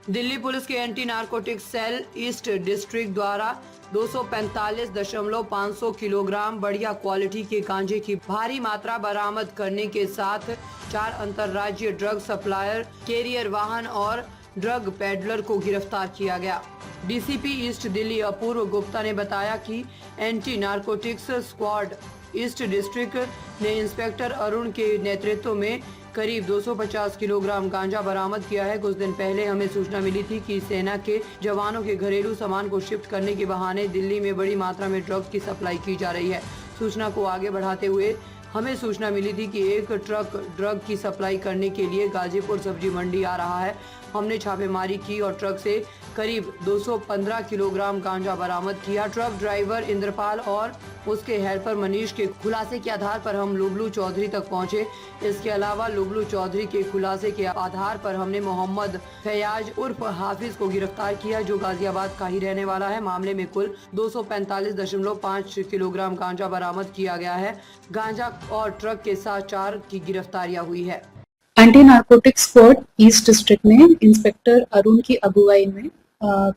Delhi police के anti narcotics cell east district द्वारा 245.500 kilogram बढ़िया क्वालिटी के गांजे की भारी मात्रा बरामद करने के साथ 4 अंतर्राज्यीय ड्रग सप्लायर, कैरियर वाहन और ड्रग पेडलर को गिरफ्तार किया गया। डीसीपी ईस्ट दिल्ली अपूर्व गुप्ता ने बताया कि anti narcotics squad east district ने इंस्पेक्टर अरुण के नेतृत्व में करीब 250 किलोग्राम गांजा बरामद किया है। कुछ दिन पहले हमें सूचना मिली थी कि सेना के जवानों के घरेलू सामान को शिफ्ट करने के बहाने दिल्ली में बड़ी मात्रा में ड्रग्स की सप्लाई की जा रही है। सूचना को आगे बढ़ाते हुए हमें सूचना मिली थी कि एक ट्रक ड्रग की सप्लाई करने के लिए गाजीपुर सब्जी मंडी आ रहा है। हमने छापेमारी की और ट्रक से करीब 215 किलोग्राम गांजा बरामद किया। ट्रक ड्राइवर इंद्रपाल और उसके हेल्पर मनीष के खुलासे के आधार पर हम लुबलू चौधरी तक पहुंचे। इसके अलावा लुबलू चौधरी के खुलासे के आधार पर हमने मोहम्मद फैयाज उर्फ हाफिज को गिरफ्तार किया, जो गाजियाबाद का ही रहने वाला है। मामले में कुल 245.5 किलोग्राम गांजा बरामद किया गया है। गांजा और ट्रक के साथ 4 की गिरफ्तारियां हुई है। Anti narcotics squad east district ने इंस्पेक्टर अरुण की अगुवाई में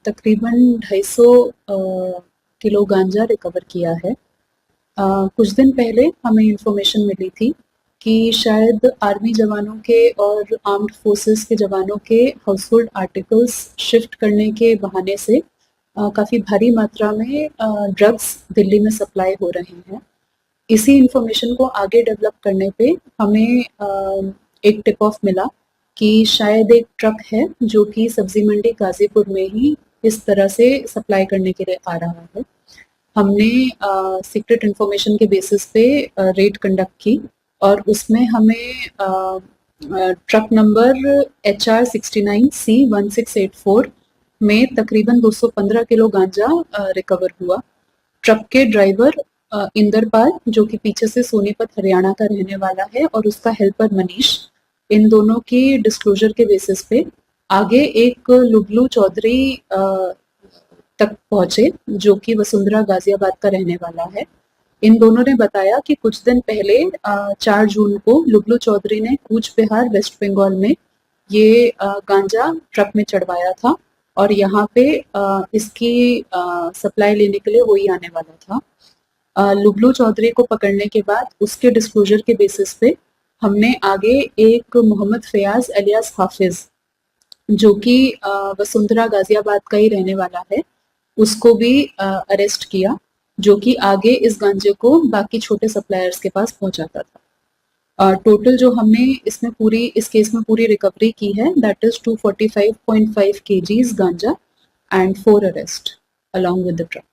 तकरीबन 250 किलो गांजा रिकवर किया है। कुछ दिन पहले हमें इंफॉर्मेशन मिली थी कि शायद आर्मी जवानों के और आर्म्ड फोर्सेस के जवानों के हाउसहोल्ड आर्टिकल्स शिफ्ट करने के बहाने से काफ़ी भारी मात्रा में ड्रग्स दिल्ली में सप्लाई हो रहे हैं। इसी इंफॉर्मेशन को आगे डेवलप करने पे हमें एक टिप ऑफ मिला कि शायद एक ट्रक है जो कि सब्जी मंडी गाजीपुर में ही इस तरह से सप्लाई करने के लिए आ रहा है। हमने सीक्रेट इंफॉर्मेशन के बेसिस पे रेड कंडक्ट की और उसमें हमें ट्रक नंबर HR 69C1684 में तकरीबन 215 किलो गांजा रिकवर हुआ। ट्रक के ड्राइवर इंदरपाल, जो कि पीछे से सोनीपत हरियाणा का रहने वाला है, और उसका हेल्पर मनीष, इन दोनों की डिस्क्लोजर के बेसिस पे आगे एक लुबलू चौधरी तक पहुंचे, जो कि वसुंधरा गाजियाबाद का रहने वाला है। इन दोनों ने बताया कि कुछ दिन पहले 4 जून को लुबलू चौधरी ने कूच बिहार वेस्ट बंगाल में ये गांजा ट्रक में चढ़वाया था और यहाँ पे इसकी सप्लाई लेने के लिए वही आने वाला था। लुबलू चौधरी को पकड़ने के बाद उसके डिस्क्लोजर के बेसिस पे हमने आगे एक मोहम्मद फैयाज अलियास हाफिज, जो कि वसुंधरा गाजियाबाद का ही रहने वाला है, उसको भी अरेस्ट किया, जो कि आगे इस गांजे को बाकी छोटे सप्लायर्स के पास पहुंचाता था। टोटल जो हमने इस केस में पूरी रिकवरी की है, दैट इज 245.5 kgs गांजा and 4 arrest along with the truck.